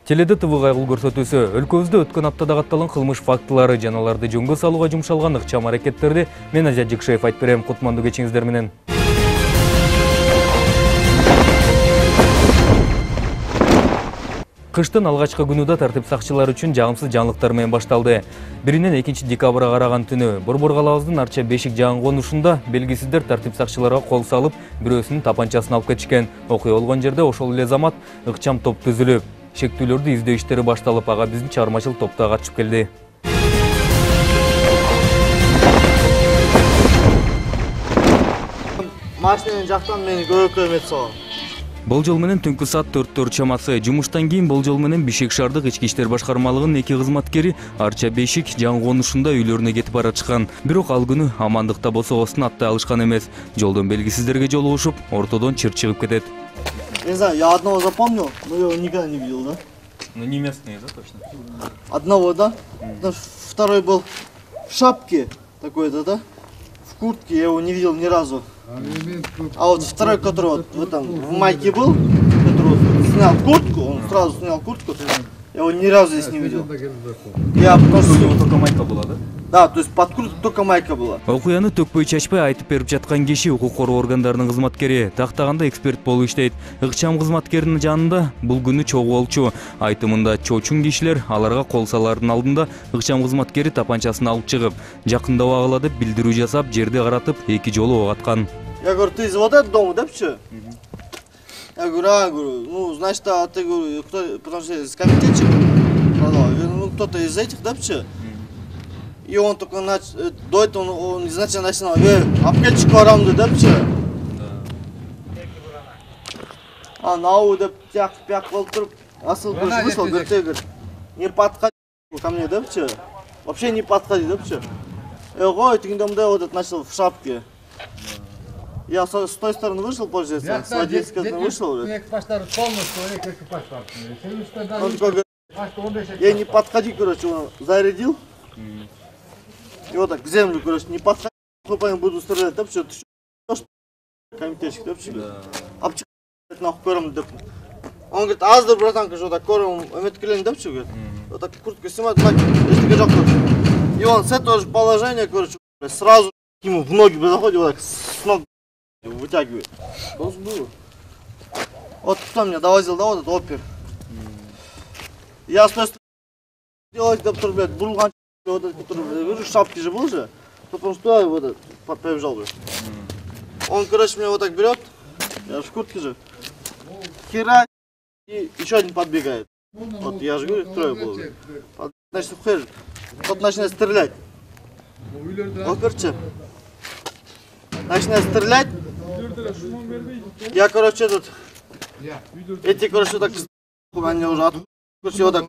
Теледе ТВ кайгыл көрсөтүүсү өлкөбүздө өткөн аптада катталган кылмыш фактылары жана аларды жөнгө салууга жумшалган ыкчам аракеттерди мен Азия Жикшеев айтып берем. Кутмандуу кечиңиздер менен. Кыштын алгачкы күнү тартип сакчылары үчүн жагымсыз жаңылыктар менен башталды. 1-2 декабрга караган түнү Борбор калабыздын Арча Бешик жагын конушунда белгисиздер тартип сакчыларга кол салып, бирөөсүнүн тапанчасын алып кетишкен. Окуя болгон жерде ошол эле замат ыкчам топ түзүлүп, шектүүлөрдү издөө иштери башталып, ага биздин чыгармачыл топ да катышып келди. Машинанын жактан мени көбөккө эметип салган. Болжол менен түнкү саат 4 чамасы жумуштан кийин болжол менен Бишкек шаардык ички иштер башкармалыгынын 2 кызматкери Арча Бешик жан конушунда үйлөрүнө кетип баратышкан. Бирок ал күнү амандыкта босогосун аттай алышкан эмес. Жолдон белгисиздерге жолугушуп, ортодон чыр чыгып кетет. Не знаю, я одного запомнил, но его никогда не видел, да? Ну не местные, да, точно? Одного, да? Второй был в шапке такой-то, да? В куртке, я его не видел ни разу. А вот второй, который вот в майке был, который вот снял куртку, он сразу снял куртку, я его ни разу здесь не видел. Я потому что... У него только майка была, да? Да, то есть под курткой только майка была. Окуяны төкпөй чачпай айтып берип жаткан киши укук коргоо органдарынын кызматкери, тактаганда эксперт болуп иштейт. Ыкчам кызматкеринин жанында бул күнү чогуу болчу. Айтымында чочун кишилер аларга кол салаардын алдында ыкчам кызматкери тапанчасын алып чыгып, жакындабагыла деп билдирүү жасап, жерди каратып, 2 жолу ок аткан. Я говорю, ты из вот этого дома, да, почему? Я говорю, ну, значит, а ты, говорю, кто, потому что из комитетчик продал. Я говорю, ну, кто-то из этих, да, почему? И он только до этого он изначально начинал, апкетчик варамды, да, почему? А нау, да, пяк волтруп. Асыл вышел, говорит, ты, говорит, не подходи ко мне, да, почему? Вообще не подходи, да, почему? Я говорю, ты да, вот это начал в шапке. Я с той стороны вышел, получается, с водительской стороны вышел. Он такой говорит, я не подходи, короче, он зарядил. И вот так в землю, короче, не подходи, я буду стрелять, да, что ты что, комитетчик, да, что? Обчик, нахуй, кором, да. Он говорит, азда, братан, вот так, кором, метклен, да, что, говорит. Вот так куртку снимает, и он с этого же положения, короче, сразу ему в ноги заходит, вот так, с ног вытягивает. Вот кто меня довозил, да, вот этот опер. Я с той стороны делать, который, блядь, бурган, вот этот, который, вижу, шапки же был же, потом что вот этот побежал, блядь. Он, короче, меня вот так берет, я в куртке же, хера, и еще один подбегает. Вот я же говорю, трое было. Значит, вхожу, тот начинает стрелять. Вот, короче, начинает стрелять. Я, короче, тут, эти, короче, так, они уже короче, вот так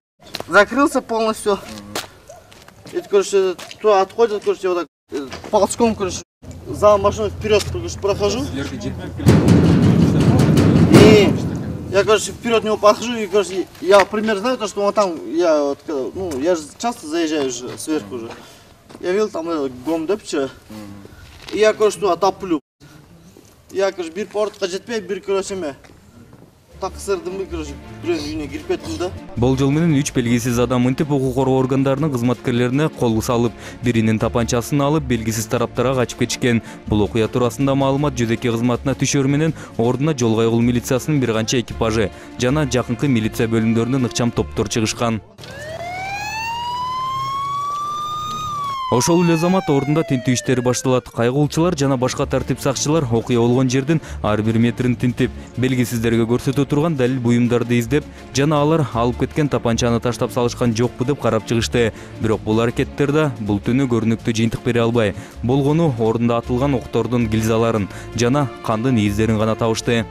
закрылся полностью. Эти, короче, туда отходят, короче, вот так ползком, короче, за машиной вперед, короче, прохожу. И я, короче, вперед него подхожу, и, короче, я примерно знаю то, что он там, я вот, ну, я же часто заезжаю уже сверху уже. Я видел там гом, да, пча. И я, короче, туда топлю. Я, короче, bir портқа жетпей, bir, короче, таксырдым, короче, бирөөнүн үйүнө кирип кеттим да. Болжол менен 3 белгисиз адам мынтип укук коргоо органдарынын кызматкерлерине кол салып, биринин тапанчасын алып, белгисиз тараптарга качып кетишкен. Бул окуя туурасында маалымат жүзөкөй кызматына түшөр менен ордуна жол кайгыл милициясынын бир канча экипажы жана жакынкы милиция бөлүмдөрүнөн ыкчам топтор чыгышкан. Ошол эле замат ордунда тинтүү иштери башталат. Кайгылуучулар жана башка тартип сакчылар окуя болгон жердин ар бир метрин тинтип, белгисиздерге көрсөтө турган далил буюмдарды издеп, жана алар алып кеткен тапанчаны таштап салышкан жокпу деп карап чыгышты. Бирок бул аракеттер да бул түнү көрүнүктүү жыйынтык бере албай, болгону ордунда атылган октордун гильзаларын жана кандын издерин гана табышты.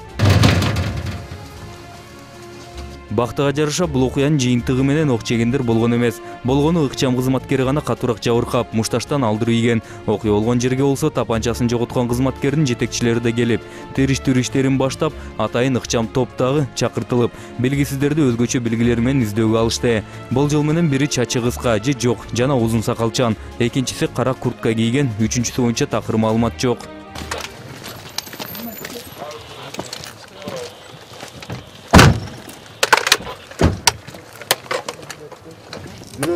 Бактыга жараша бул окуянын жыйынтыгы менен ок жегендер болгон эмес. Болгону ыкчам кызматкери гана катуураак жабыркап, мушташтан алдыруу ийген. Окуя болгон жерге болсо тапанчасын жоготкон кызматкердин жетекчилери да келип, териштирүү иштерин баштап, атайын ыкчам топтагы чакыртылып, белгисиздерди өзгөчө белгилер менен издөөгө алышты. Болжол менен бири чачы кыска же жок жана узун сакалчан, экинчиси кара куртка кийген, үчүнчүсү боюнча такыр маалымат жок.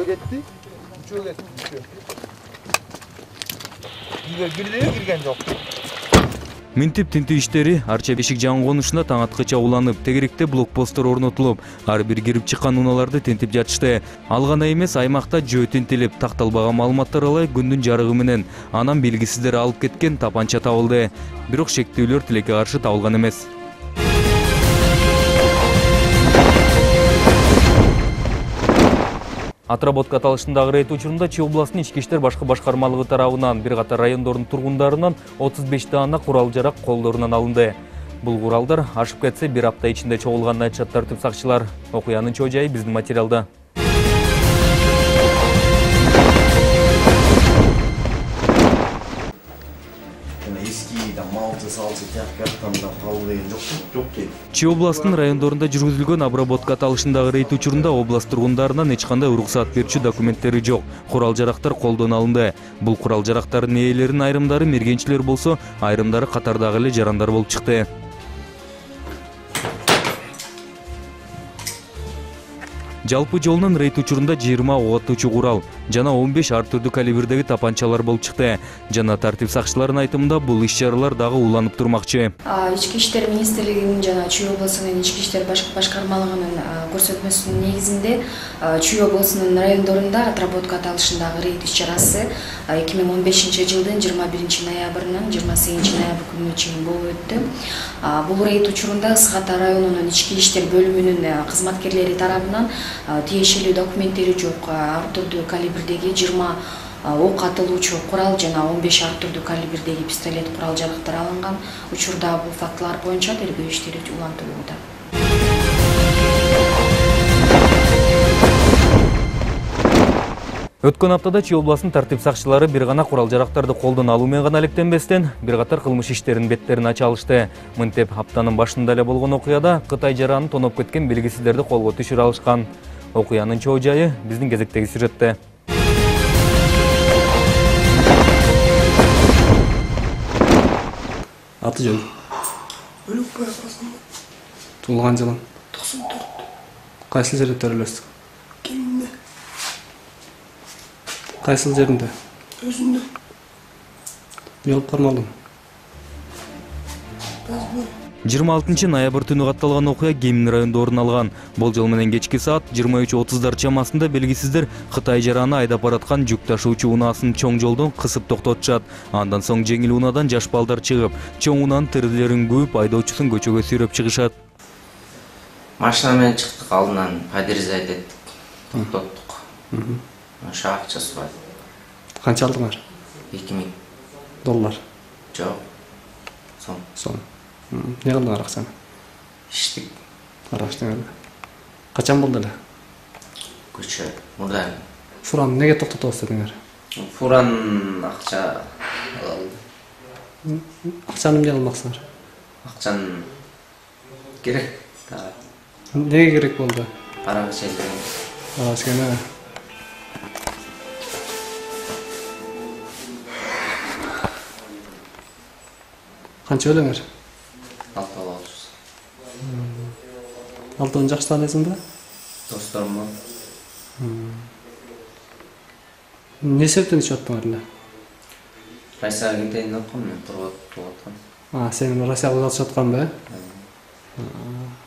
кетти. Üçөө кетти, üçөө. Бирдеге кирген жок. Минтип тинтүү иштери Арча бешик жаңы конушунда таң аткыча уланып, тегеректе блокпосттор орнотулуп, ар бир кирип чыккан унааларды тинтип жатышты. Ал гана эмес, аймакта жөө тинтилип, такталбаган маалыматтар алай күндүн жарыгы менен анан белгисиздер алып кеткен тапанча табылды. Бирок шектүүлөр тилекке каршы табылган эмес. Отработка аталышындагы рейд учурунда Чүй областынын ички иштер башкы башкармалыгы тарабынан бир катар райондордун тургундарынан 35 даана курал-жарак колдорунан алынды. Бул куралдар ашып кетсе бир апта ичинде чогулганын айтышат тартип сакчылар. Окуянын чоо жайы биздин материалда. Чүй областынын райондорунда жүргүзүлгөн обработка аталышындагы рейд учурунда област тургундарынан эч кандай уруксат берүүчү документтери жок. Курал-жарактар колдон алынды. Бул курал-жарактардын ээлеринин айрымдары мергенчилер болсо, айрымдары катардагы эле жарандар болуп чыкты. Жалпы жолунан рейд учурунда 20 ок атуучу курал жана 15 ар түрдүү калибрдеги тапанчалар болуп чыкты. Жана тартип сакчыларынын айтымында бул иш-чаралар дагы уланып турмакчы. Ички иштер министрлигинин жана Чүй облусунун ички иштер башкармалыгынын көрсөтмөсүнүн негизинде Чүй облусунун райондорунда отработка аталышындагы рейд иш-чарасы 2015 жылдын 21 ноябрынан 28 ноябрь күнүнө чейин болуп өттү. Бул рейд учурунда Ысык Ата районунун ички иштер бөлүмүнүн кызматкерлери тарабынан тиешелүү документтери жок, ар түрдүү калибрдеги 20 ок атылуучу курал жана 15 ар түрдүү калибрдеги пистолет курал-жарактар алынган. Учурда бул фактылар боюнча тергөө иштери улантылууда. Өткөн аптада Чүй областынын тартип сакчылары бир гана курал-жарактарды колдон алуу менен гана электенбестен, бир катар кылмыш иштеринин беттерин ача алышты. Мынтип аптанын башында эле болгон окуяда Кытай жаранын тоноп кеткен белгисиздерди колго түшүрө алышкан. Окуянын чоо жайы биздин кезектеги сюжетте. Аты жөн. Өлүп калган. Туулган жылы. 94. Кайсыл жерде төрөлөсүң? Кимде? Кайсыл жеринде? Өзүндө. Эмне болуп кармалдың? 26 ноябрь түнү катталган окуя Кемин районунда орун алган. Болжол менен кечки саат 23:30 чамасында белгисиздер Кытай жараны айдап бараткан жүк ташуучу унаасын чоң жолдон кысып токтотушат. Андан соң жеңил унаадан жаш балдар чыгып, чоң унаанын тирилерин күүп, айдоочусун көчөгө сүйрөп чыгышат. Машина менен чыктык, алдынан подъезд эттик, токтоттук. Ошо акчасы бар. Канча алдыңар? 2000 доллар. жок. Сом. Не кылдыңар акчаны? Иштик. Араштың эле. Качан болду эле? Көчө, мурда. Фураны неге токтотуп атасыңар? Фуран акча алды. Акчаны эмне кылмаксыңар? Акчаны керек. Неге керек болду? Арага чейин. Ашкана. Канча өлөңөр? 6 алабыз. Алтын жакшы таанысың да? Досторум бар. Не себептен ичип аттыңар эле? Россияга кетейин деп аткам, мен туруп аткам. Сени Россияга катышып аткан да?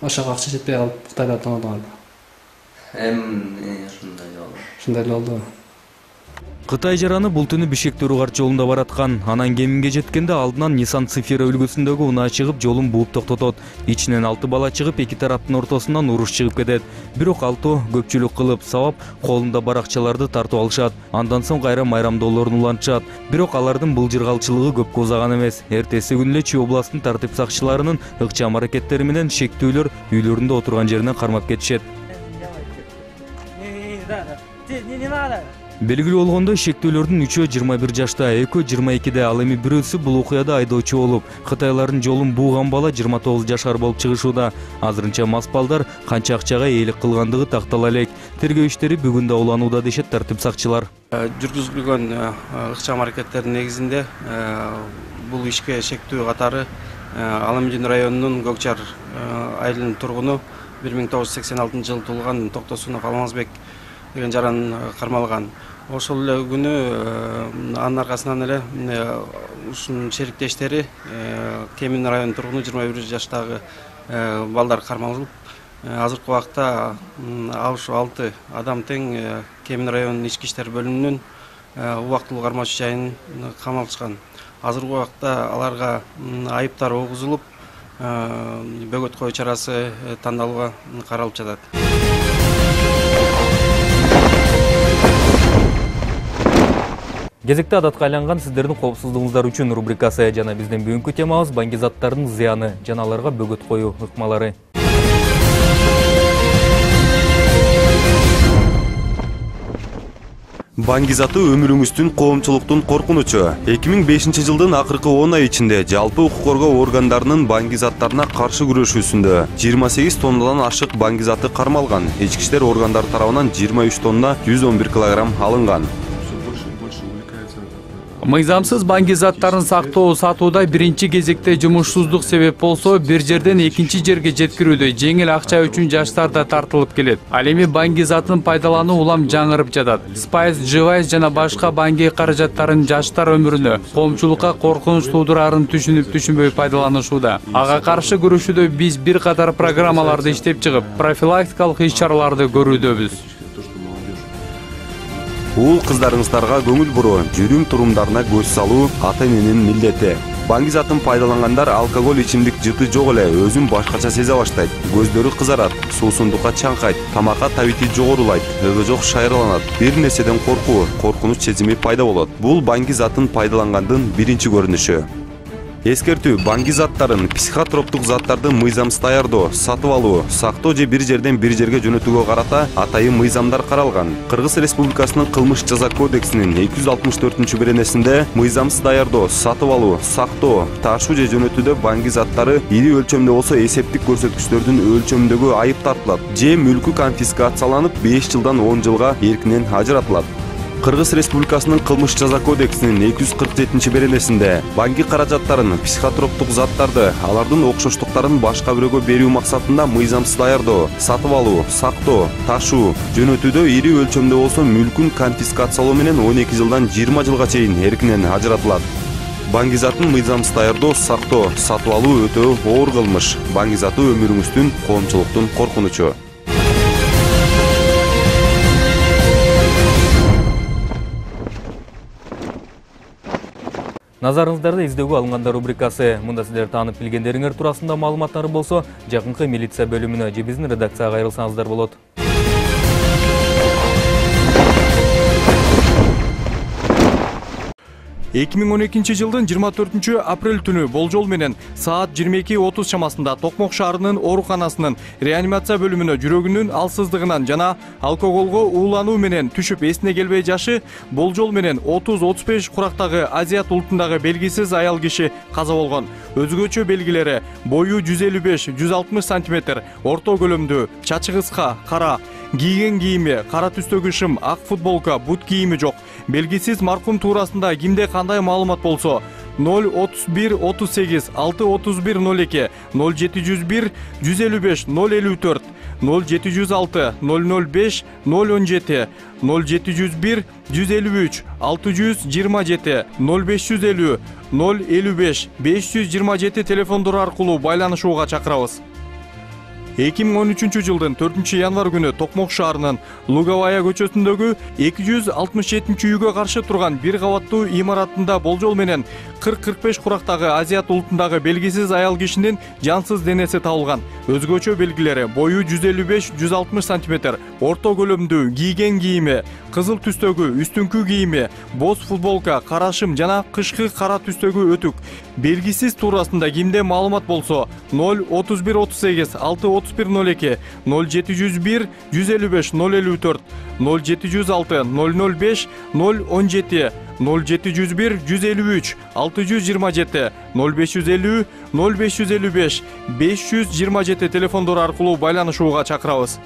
Ошого акча жетпей калып, Кытайда тоңодуңар. Ушундай эле болду. Кытай жараны бул түнү Бишкекте Уругарч жолунда бараткан. Анан Кеминге жеткенде алдынан Nissan Цифера үлгүсүндөгү унаа чыгып, жолун бууп токтотот. Ичинен 6 бала чыгып, эки тараптын ортосунан уруш чыгып кетет. Бирок алтоо көпчүлүк кылып сабап, колунда баракчаларды тартып алышат. Андан соң кайра майрамдоолорун улантышат. Бирок алардын бул жыргалчылыгы көпкө узаган эмес. Эртеси күнү эле Чүй областынын тартип сакчыларынын ыкчам аракеттери менен шектүүлөр үйлөрүндө отурган жеринен кармап кетишет. Белгилүү болгондой, шектүүлөрдүн 3-өө 21 жашта, 2-өө 22-де, ал эми бирөөсү бул окуяда айдоочу болуп, Кытайлардын жолун бууган бала 29 жашар болуп чыгышууда. Азырынча мас балдар канча акчага ээлик кылгандыгы тактала элек. Тергөө иштери бүгүн да уланууда дешет тартип сакчылар. Жүргүзүлгөн ыкчам аракеттердин негизинде бул ишке шектүү катары Аламжин районунун Көкчар айылынын тургуну 1986 жылы туулган Токтосунов Алмазбек деген жаран кармалган. Ошол эле күнү анын аркасынан эле ушунун шериктештери Кемин районунун тургуну 21 жаштагы балдар кармалып, азыркы убакта ушу 6 адам тең Кемин районунун ички иштер бөлүмүнүн убактылуу кармоочу жайын камалышкан. Азыркы убакта аларга айыптар огузулуп, бөгөт коюу чарасы тандалууга каралып жатат. Кезекте адатка айланган сиздердин коопсуздугуңуздар үчүн рубрикасы жана биздин бүгүнкү темабыз банги заттардын зыяны жана аларга бөгөт коюу ыкмалары. Банги заты өмүрүңүздүн коомчулуктун коркунучу. 2005 жылдын акыркы 10 ай ичинде жалпы укук коргоо органдарынын банги заттарына каршы күрөшүүсүндө 28 тоннадан ашык банги заты кармалган. Ички иштер органдары тарабынан 23 тонна 111 килограмм алынган. Мыйзамсыз банги заттарын сактоо сатууда биринчи кезекте жумушсуздук себеп болсо, бир жерден экинчи жерге жеткирүүдө жеңил акча үчүн жаштар да тартылып келет. Ал эми банги затын пайдалануу улам жаңырып жатат. Spice, G-Wise жана башка банги каражаттарын жаштар өмүрүнө, коомчулукка коркунуч туудурарын түшүнүп-түшүнбөй пайдаланышууда. Ага каршы күрөшүүдө биз бир катар программаларды иштеп чыгып, профилактикалык иш-чараларды көрүүдөбүз. Уул кыздарыңыздарга көңүл буруу, жүрүм-турумдарына көз салуу ата-эненин милдети. Банги затын пайдалангандар алкоголь ичимдик жыты жок эле өзүн башкача сезе баштайт. Көздөрү кызарат, суусундукка чаңкайт, тамакка табити жогорулайт, ыгы жок шайырланат. Бир нерседен коркунуч сезими пайда болот. Бул банги затын пайдалангандын биринчи көрүнүшү. Эскертүү: банги заттарын, психотроптук заттарды мыйзамсыз даярдоо, сатып алуу, сактоо же бир жерден бир жерге жөнөтүүгө карата атайын мыйзамдар каралган. Кыргыз Республикасынын кылмыш жаза кодексинин 264-беренесинде мыйзамсыз даярдоо, сатып алуу, сактоо, ташуу же жөнөтүүдө банги заттары ири өлчөмдө болсо эсептик көрсөткүчтөрдүн өлчөмүндөгү айып тартылат же мүлкү конфискацияланып 5 жылдан 10 жылга эркинен ажыратылат. Кыргыз Республикасынын кылмыш жаза кодексинин 247-беренесинде банги каражаттарын, психотроптук заттарды, алардын окшоштуктарын башка бирөөгө берүү максатында мыйзамсыз даярдоо, сатып алуу, сактоо, ташуу, жөнөтүүдө ири өлчөмдө болсо мүлкүн конфискациялоо менен 12 жылдан 20 жылга чейин эркинен ажыратылат. Банги затын мыйзамсыз даярдоо, сактоо, сатып алуу өтө оор кылмыш. Банги заты өмүрүңүздүн, коомчулуктун коркунучу. Назарыңыздарды издөөгө алынгандар рубрикасы. Мында сиздер таанып билгендериңер туурасында маалыматтар болсо, жакынкы милиция бөлүмүнө же биздин редакцияга кайрылсаңыздар болот. 2012 жылдын 24 апрель түнү болжол менен саат 22:30 чамасында Токмок шаарынын ооруканасынын реанимация бөлүмүнө жүрөгүнүн алсыздыгынан жана алкоголго уулануу менен түшүп эсине келбей жашы болжол менен 30-35 курактагы Азиат улутундагы белгисиз аял киши каза болгон. Өзгөчө белгилери: бою 155-160 см, орто көлөмдүү, чачы кыска, кара, кийген кийими кара түстөгү шым, ак футболка, бут кийими жок. Белгисиз маркум туурасында кимде кандай маалымат болсо 031 38 631 02 0701 155 054 0706 005 017 0701 153 627 0550 055 527 телефондору аркылуу байланышууга чакырабыз. 2013 жылдын 4 январ күнү Токмок шаарынын Луговая көчөсүндөгү 267 үйгө каршы турган бир кабаттуу имаратында болжол менен 40-45 курактагы Азиат улутундагы белгисиз аял кишинин жансыз денеси табылган. Өзгөчө белгилери: бою 155-160 см, орто көлөмдүү, кийген кийими кызыл түстөгү үстүңкү кийими, боз футболка, кара шым жана кышкы кара түстөгү өтүк. Белгисиз туурасында кимде маалымат болсо 031 38 631 02 0701 155 054 0706 005 017 0701 153 627 0550 0555 527 телефондору аркылуу байланышууга чакырабыз.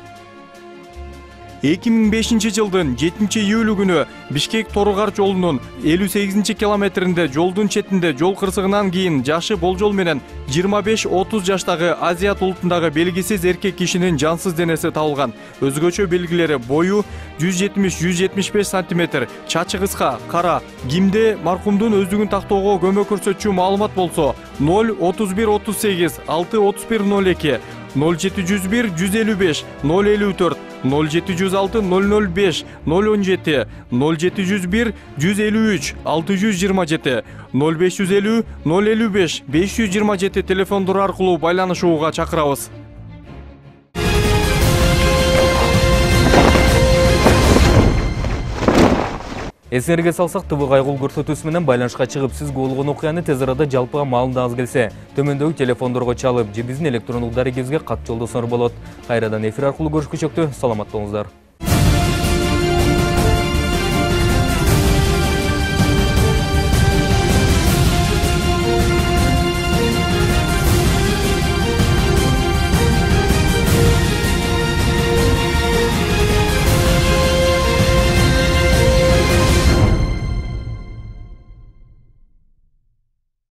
2005 жылдын 7-июль күнү Бишкек Торугар жолунун 58 километринде жолдун четинде жол кырсыгынан кийин жашы болжол менен 25-30 жаштагы Азиат улутундагы белгисиз эркек кишинин жансыз денеси табылган. Өзгөчө белгилери бою 170-175 сантиметр, чачы кыска, кара. Кимде маркумдун өздүгүн тактоого көмөк көрсөтчү маалымат болсо 0-31-38 6-31-02 0701 155 054 0706 005 017 0701 153 627 0550 055 527 телефондору аркылуу байланышууга чакырабыз. Эсиңерге салсак, ТВ кайгыл көрсөтүүсү менен байланышка чыгып, сиз болгон окуяны тез арада жалпыга маалымдагыңыз келсе, төмөндөгү телефондорго чалып же биздин электрондук дарегибизге кат жолдосоңор болот. Кайрадан эфир аркылуу көрүшкүчөктү. Саламат болуңуздар.